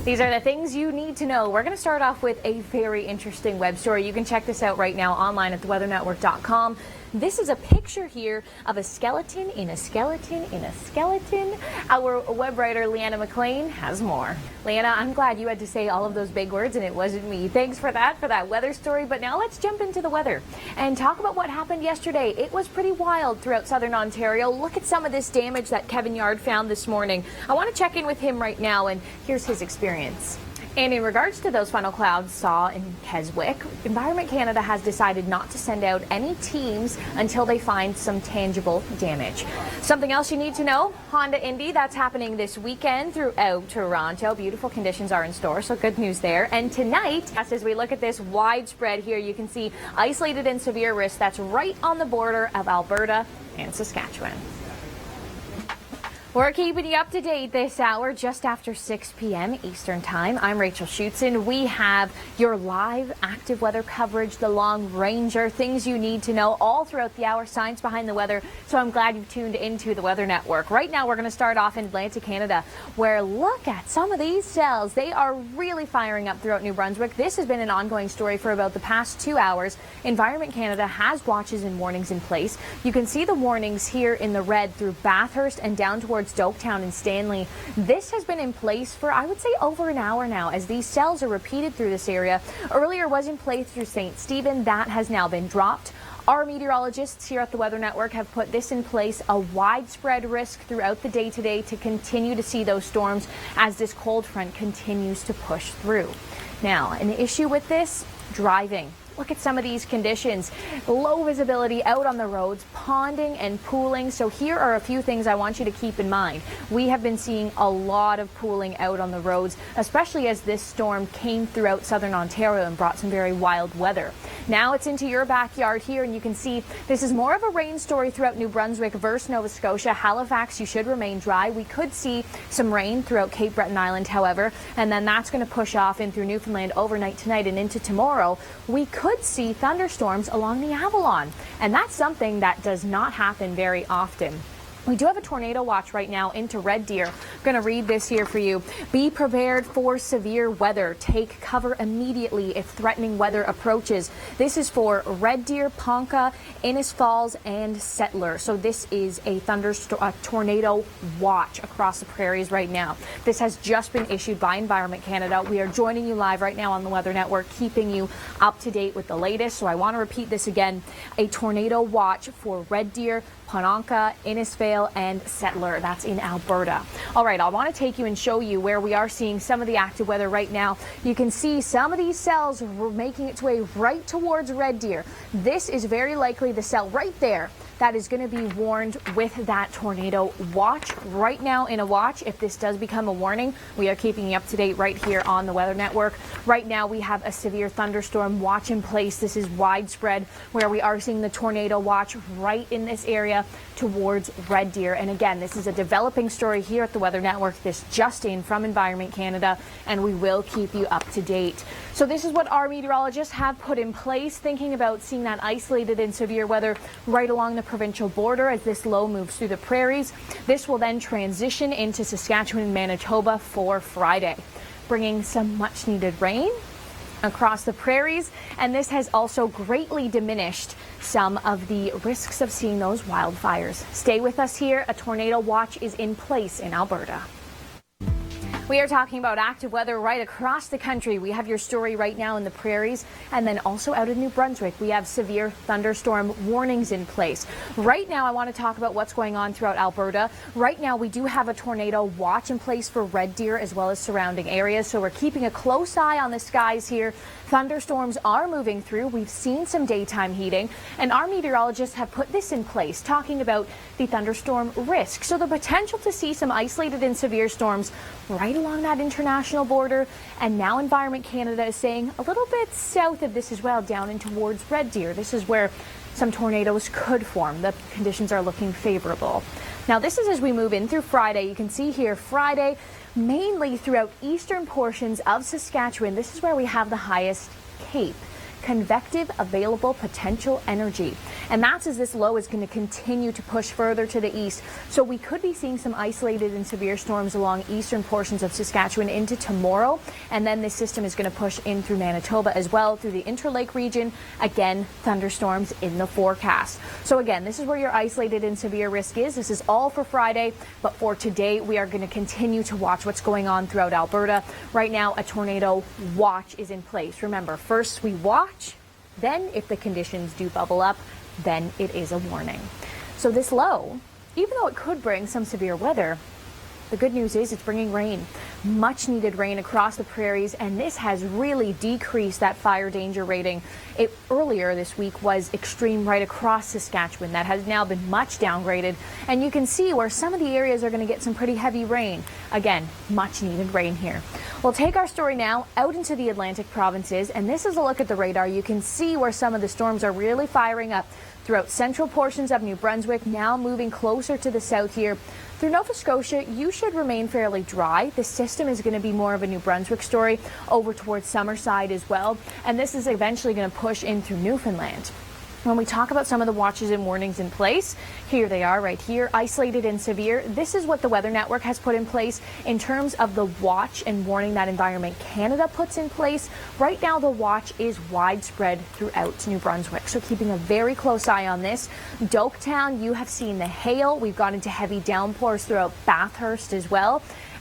These are the things you need to know. We're going to start off with a very interesting web story. You can check this out right now online at theweathernetwork.com. This is a picture here of a skeleton in a skeleton in a skeleton. Our web writer Leanna McLean has more. Leanna, I'm glad you had to say all of those big words and it wasn't me. Thanks for that weather story. But now let's jump into the weather and talk about what happened yesterday. It was pretty wild throughout southern Ontario. Look at some of this damage that Kevin Yard found this morning. I want to check in with him right now, and here's his experience. And in regards to those funnel clouds saw in Keswick, Environment Canada has decided not to send out any teams until they find some tangible damage. Something else you need to know, Honda Indy, that's happening this weekend throughout Toronto. Beautiful conditions are in store, so good news there. And tonight, as we look at this widespread here, you can see isolated and severe risk that's right on the border of Alberta and Saskatchewan. We're keeping you up to date this hour just after 6 p.m. Eastern Time. I'm Rachel Schoutsen. We have your live active weather coverage, the long ranger, things you need to know all throughout the hour, science behind the weather. So I'm glad you've tuned into the Weather Network. Right now, we're going to start off in Atlantic Canada, where look at some of these cells. They are really firing up throughout New Brunswick. This has been an ongoing story for about the past 2 hours. Environment Canada has watches and warnings in place. You can see the warnings here in the red through Bathurst and down towards Stoketown and Stanley. This has been in place for, I would say, over an hour now, as these cells are repeated through this area. Earlier was in place through St. Stephen. That has now been dropped. Our meteorologists here at the Weather Network have put this in place, a widespread risk throughout the day today to continue to see those storms as this cold front continues to push through. Now, an issue with this, driving. Look at some of these conditions. Low visibility out on the roads, ponding and pooling. So here are a few things I want you to keep in mind. We have been seeing a lot of pooling out on the roads, especially as this storm came throughout southern Ontario and brought some very wild weather. Now it's into your backyard here, and you can see this is more of a rain story throughout New Brunswick versus Nova Scotia. Halifax, you should remain dry. We could see some rain throughout Cape Breton Island, however, and then that's going to push off in through Newfoundland overnight tonight and into tomorrow. We could see thunderstorms along the Avalon, and that's something that does not happen very often. We do have a tornado watch right now into Red Deer. I'm going to read this here for you. Be prepared for severe weather. Take cover immediately if threatening weather approaches. This is for Red Deer, Ponca, Innis Falls, and Settler. So this is a tornado watch across the prairies right now. This has just been issued by Environment Canada. We are joining you live right now on the Weather Network, keeping you up to date with the latest. So I want to repeat this again. A tornado watch for Red Deer, Ponca, Innisfail, and Settler. That's in Alberta. All right, I want to take you and show you where we are seeing some of the active weather right now. You can see some of these cells were making its way right towards Red Deer. This is very likely the cell right there that is going to be warned with that tornado watch right now in a watch. If this does become a warning, we are keeping you up to date right here on the Weather Network. Right now we have a severe thunderstorm watch in place. This is widespread, where we are seeing the tornado watch right in this area towards Red Deer. And again, this is a developing story here at the Weather Network. This just in from Environment Canada, and we will keep you up to date. So this is what our meteorologists have put in place, thinking about seeing that isolated and severe weather right along the provincial border as this low moves through the prairies. This will then transition into Saskatchewan and Manitoba for Friday, bringing some much needed rain across the prairies, and this has also greatly diminished some of the risks of seeing those wildfires. Stay with us here. A tornado watch is in place in Alberta. We are talking about active weather right across the country. We have your story right now in the prairies, and then also out in New Brunswick, we have severe thunderstorm warnings in place. Right now, I want to talk about what's going on throughout Alberta. Right now, we do have a tornado watch in place for Red Deer as well as surrounding areas, so we're keeping a close eye on the skies here. Thunderstorms are moving through. We've seen some daytime heating, and our meteorologists have put this in place, talking about the thunderstorm risk. So the potential to see some isolated and severe storms right along that international border, and now Environment Canada is saying a little bit south of this as well, down in towards Red Deer. This is where some tornadoes could form. The conditions are looking favorable. Now this is as we move in through Friday. You can see here Friday, mainly throughout eastern portions of Saskatchewan. This is where we have the highest CAPE. convective available potential energy. And that's as this low is going to continue to push further to the east. So we could be seeing some isolated and severe storms along eastern portions of Saskatchewan into tomorrow. And then this system is going to push in through Manitoba as well, through the Interlake region. Again, thunderstorms in the forecast. So again, this is where your isolated and severe risk is. This is all for Friday, but for today, we are going to continue to watch what's going on throughout Alberta. Right now, a tornado watch is in place. Remember, first we watch, then if the conditions do bubble up, then it is a warning. So this low, even though it could bring some severe weather, the good news is it's bringing rain, much needed rain across the prairies, and this has really decreased that fire danger rating. It earlier this week was extreme right across Saskatchewan. That has now been much downgraded, and you can see where some of the areas are going to get some pretty heavy rain. Again, much needed rain here. We'll take our story now out into the Atlantic provinces, and this is a look at the radar. You can see where some of the storms are really firing up throughout central portions of New Brunswick, now moving closer to the south here. Through Nova Scotia, you should remain fairly dry. The system is going to be more of a New Brunswick story over towards Summerside as well. And this is eventually going to push in through Newfoundland. When we talk about some of the watches and warnings in place, here they are right here, isolated and severe. This is what the Weather Network has put in place in terms of the watch and warning that Environment Canada puts in place. Right now, the watch is widespread throughout New Brunswick, so keeping a very close eye on this. Doketown, you have seen the hail. We've gone into heavy downpours throughout Bathurst as well.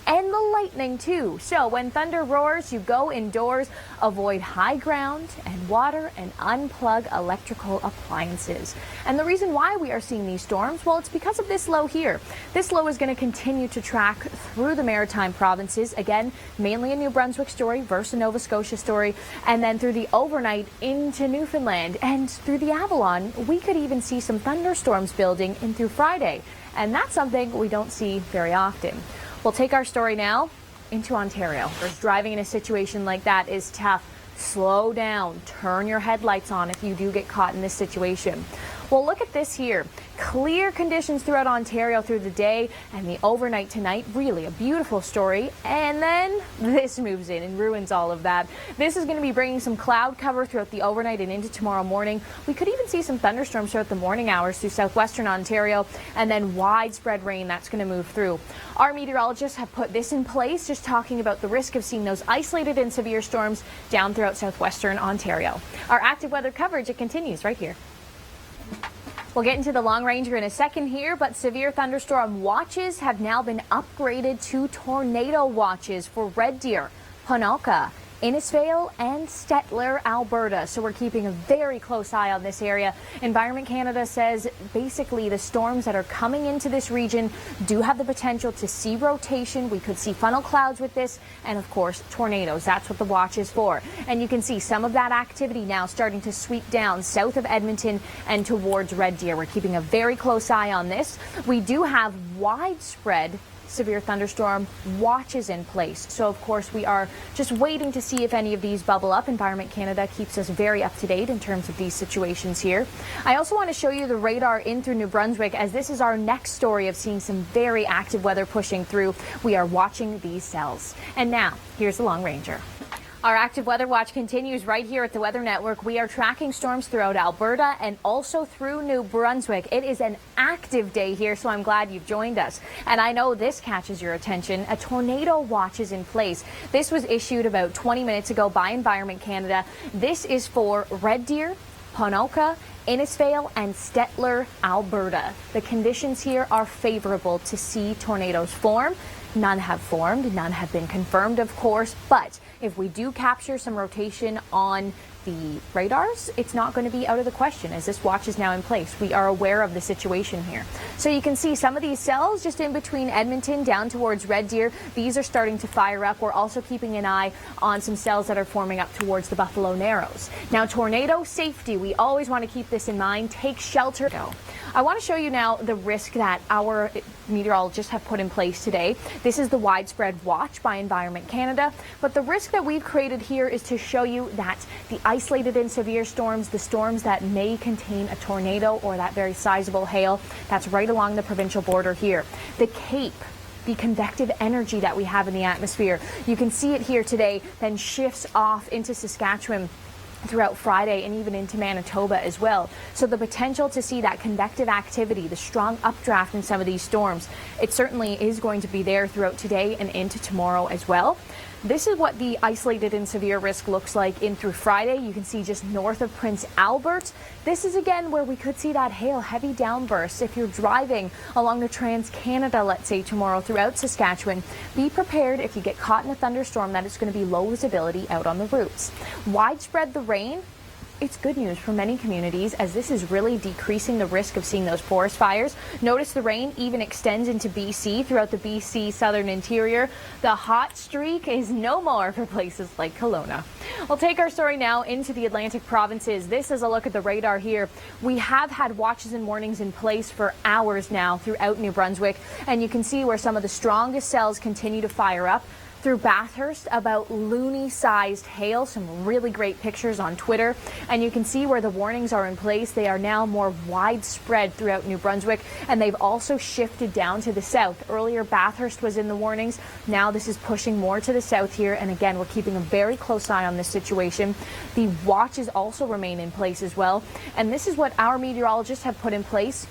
And the lightning too. So when thunder roars, you go indoors, avoid high ground and water, and unplug electrical appliances. And the reason why we are seeing these storms, well, it's because of this low here. This low is going to continue to track through the Maritime provinces, again, mainly a New Brunswick story versus a Nova Scotia story, and then through the overnight into Newfoundland and through the Avalon. We could even see some thunderstorms building in through Friday, and that's something we don't see very often. We'll take our story now into Ontario. Driving in a situation like that is tough. Slow down. Turn your headlights on if you do get caught in this situation. Well, look at this here. Clear conditions throughout Ontario through the day and the overnight tonight. Really a beautiful story. And then this moves in and ruins all of that. This is going to be bringing some cloud cover throughout the overnight and into tomorrow morning. We could even see some thunderstorms throughout the morning hours through southwestern Ontario, and then widespread rain that's going to move through. Our meteorologists have put this in place, just talking about the risk of seeing those isolated and severe storms down throughout southwestern Ontario. Our active weather coverage, it continues right here. We'll get into the long ranger in a second here, but severe thunderstorm watches have now been upgraded to tornado watches for Red Deer, Ponoka, Innisfail, and Stettler, Alberta. So we're keeping a very close eye on this area. Environment Canada says basically the storms that are coming into this region do have the potential to see rotation. We could see funnel clouds with this, and of course tornadoes. That's what the watch is for. And you can see some of that activity now starting to sweep down south of Edmonton and towards Red Deer. We're keeping a very close eye on this. We do have widespread severe thunderstorm watches in place. So of course we are just waiting to see if any of these bubble up. Environment Canada keeps us very up to date in terms of these situations here. I also want to show you the radar in through New Brunswick, as this is our next story of seeing some very active weather pushing through. We are watching these cells. And now here's the Long Ranger. Our active weather watch continues right here at the Weather Network. We are tracking storms throughout Alberta and also through New Brunswick. It is an active day here, so I'm glad you've joined us. And I know this catches your attention. A tornado watch is in place. This was issued about 20 minutes ago by Environment Canada. This is for Red Deer, Ponoka, Innisfail, and Stettler, Alberta. The conditions here are favorable to see tornadoes form. None have formed, none have been confirmed, of course, but if we do capture some rotation on the radars, it's not going to be out of the question, as this watch is now in place. We are aware of the situation here. So you can see some of these cells just in between Edmonton down towards Red Deer. These are starting to fire up. We're also keeping an eye on some cells that are forming up towards the Buffalo Narrows. Now, tornado safety, we always want to keep this in mind. Take shelter. I want to show you now the risk that our meteorologists have put in place today. This is the widespread watch by Environment Canada, but the risk that we've created here is to show you that the isolated and severe storms, the storms that may contain a tornado or that very sizable hail, that's right along the provincial border here. The Cape, the convective energy that we have in the atmosphere, you can see it here today, then shifts off into Saskatchewan throughout Friday and even into Manitoba as well. So the potential to see that convective activity, the strong updraft in some of these storms, it certainly is going to be there throughout today and into tomorrow as well. This is what the isolated and severe risk looks like in through Friday. You can see just north of Prince Albert. This is again where we could see that hail, heavy downbursts. If you're driving along the Trans-Canada, let's say tomorrow throughout Saskatchewan, be prepared if you get caught in a thunderstorm that it's going to be low visibility out on the routes. Widespread the rain. It's good news for many communities as this is really decreasing the risk of seeing those forest fires. Notice the rain even extends into BC throughout the BC southern interior. The hot streak is no more for places like Kelowna. We'll take our story now into the Atlantic provinces. This is a look at the radar here. We have had watches and warnings in place for hours now throughout New Brunswick, and you can see where some of the strongest cells continue to fire up. Through Bathurst, about loony-sized hail, some really great pictures on Twitter, and you can see where the warnings are in place. They are now more widespread throughout New Brunswick, and they've also shifted down to the south. Earlier, Bathurst was in the warnings. Now this is pushing more to the south here, and again, we're keeping a very close eye on this situation. The watches also remain in place as well, and this is what our meteorologists have put in place.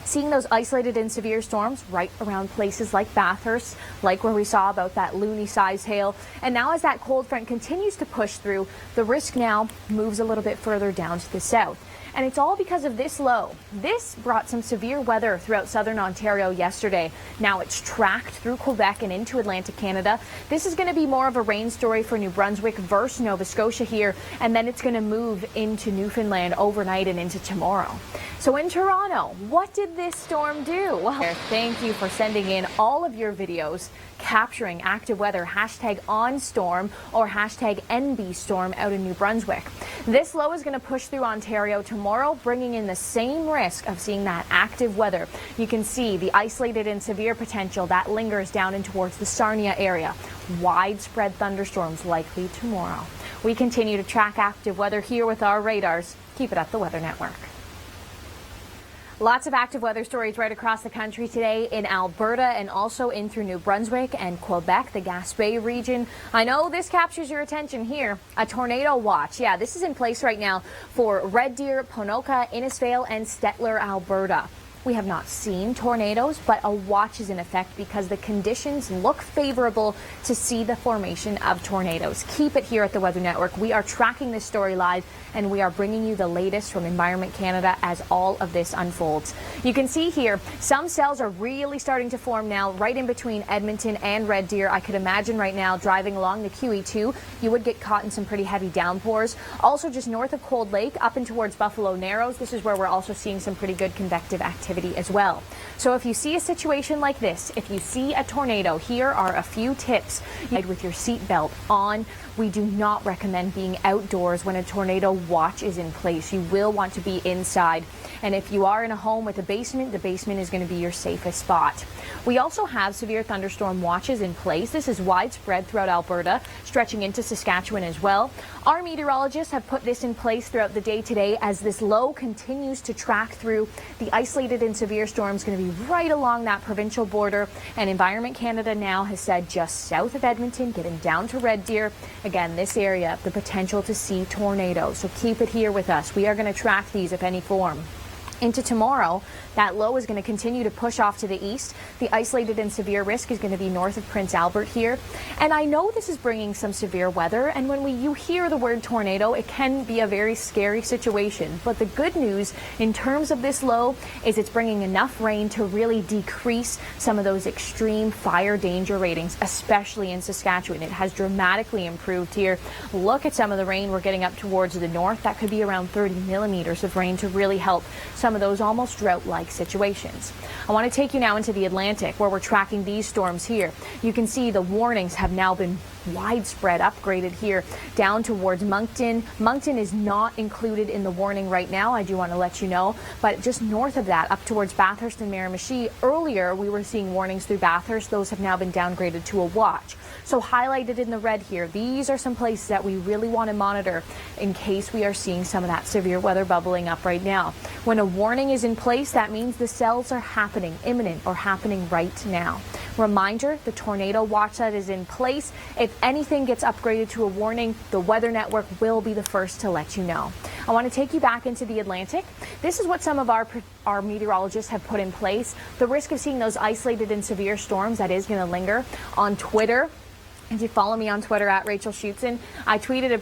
Seeing those isolated and severe storms right around places like Bathurst, like where we saw about that loony-sized hail. And now as that cold front continues to push through, the risk now moves a little bit further down to the south. And it's all because of this low. This brought some severe weather throughout southern Ontario yesterday. Now it's tracked through Quebec and into Atlantic Canada. This is going to be more of a rain story for New Brunswick versus Nova Scotia here, and then it's going to move into Newfoundland overnight and into tomorrow. So in Toronto, what did this storm do? Well, thank you for sending in all of your videos capturing active weather, #OnStorm or #NBStorm out in New Brunswick. This low is going to push through Ontario tomorrow, bringing in the same risk of seeing that active weather. You can see the isolated and severe potential that lingers down in towards the Sarnia area. Widespread thunderstorms likely tomorrow. We continue to track active weather here with our radars. Keep it at the Weather Network. Lots of active weather stories right across the country today in Alberta and also in through New Brunswick and Quebec, the Gaspé region. I know this captures your attention here. A tornado watch. Yeah, this is in place right now for Red Deer, Ponoka, Innisfail, and Stettler, Alberta. We have not seen tornadoes, but a watch is in effect because the conditions look favorable to see the formation of tornadoes. Keep it here at the Weather Network. We are tracking this story live, and we are bringing you the latest from Environment Canada as all of this unfolds. You can see here, some cells are really starting to form now right in between Edmonton and Red Deer. I could imagine right now driving along the QE2, you would get caught in some pretty heavy downpours. Also just north of Cold Lake, up and towards Buffalo Narrows, this is where we're also seeing some pretty good convective activity as well. So if you see a situation like this, if you see a tornado, here are a few tips. With your seatbelt on, we do not recommend being outdoors when a tornado watch is in place. You will want to be inside. And if you are in a home with a basement, the basement is going to be your safest spot. We also have severe thunderstorm watches in place. This is widespread throughout Alberta, stretching into Saskatchewan as well. Our meteorologists have put this in place throughout the day today as this low continues to track through. The isolated and severe storm is going to be right along that provincial border. And Environment Canada now has said just south of Edmonton, getting down to Red Deer. Again, this area, the potential to see tornadoes. So keep it here with us. We are going to track these if any form. Into tomorrow, that low is going to continue to push off to the east. The isolated and severe risk is going to be north of Prince Albert here. And I know this is bringing some severe weather, and when you hear the word tornado, it can be a very scary situation. But the good news in terms of this low is it's bringing enough rain to really decrease some of those extreme fire danger ratings, especially in Saskatchewan. It has dramatically improved here. Look at some of the rain we're getting up towards the north. That could be around 30 millimeters of rain to really help some of those almost drought-like situations. I want to take you now into the Atlantic where we're tracking these storms here. You can see the warnings have now been widespread upgraded here down towards Moncton. Moncton is not included in the warning right now, I do want to let you know, but just north of that up towards Bathurst and Miramichi, earlier we were seeing warnings through Bathurst. Those have now been downgraded to a watch. So highlighted in the red here, these are some places that we really want to monitor in case we are seeing some of that severe weather bubbling up right now. When a warning is in place, that means the cells are happening, imminent or happening right now. Reminder, the tornado watch that is in place. If anything gets upgraded to a warning, the Weather Network will be the first to let you know. I want to take you back into the Atlantic. This is what some of our meteorologists have put in place. The risk of seeing those isolated and severe storms, that is going to linger. On Twitter, if you follow me on Twitter at Rachel Schoutsen, I retweeted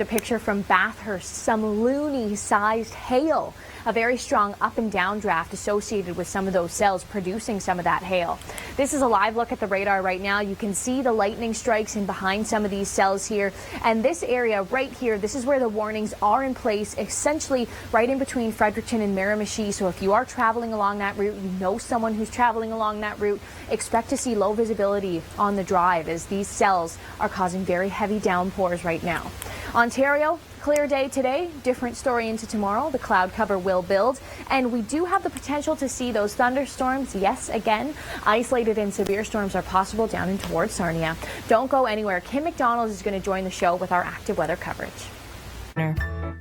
a picture from Bathurst, some loony-sized hail, a very strong up and down draft associated with some of those cells producing some of that hail. This is a live look at the radar right now. You can see the lightning strikes in behind some of these cells here. And this area right here, this is where the warnings are in place, essentially right in between Fredericton and Miramichi. So if you are traveling along that route, you know someone who's traveling along that route, expect to see low visibility on the drive as these cells are causing very heavy downpours right now. Ontario, clear day today, different story into tomorrow. The cloud cover will build, and we do have the potential to see those thunderstorms. Yes, again, isolated and severe storms are possible down and towards Sarnia. Don't go anywhere. Kim McDonald is going to join the show with our active weather coverage.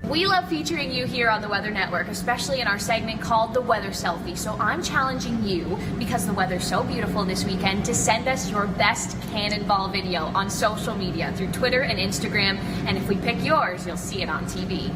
We love featuring you here on the Weather Network, especially in our segment called The Weather Selfie. So I'm challenging you, because the weather's so beautiful this weekend, to send us your best cannonball video on social media through Twitter and Instagram. And if we pick yours, you'll see it on TV.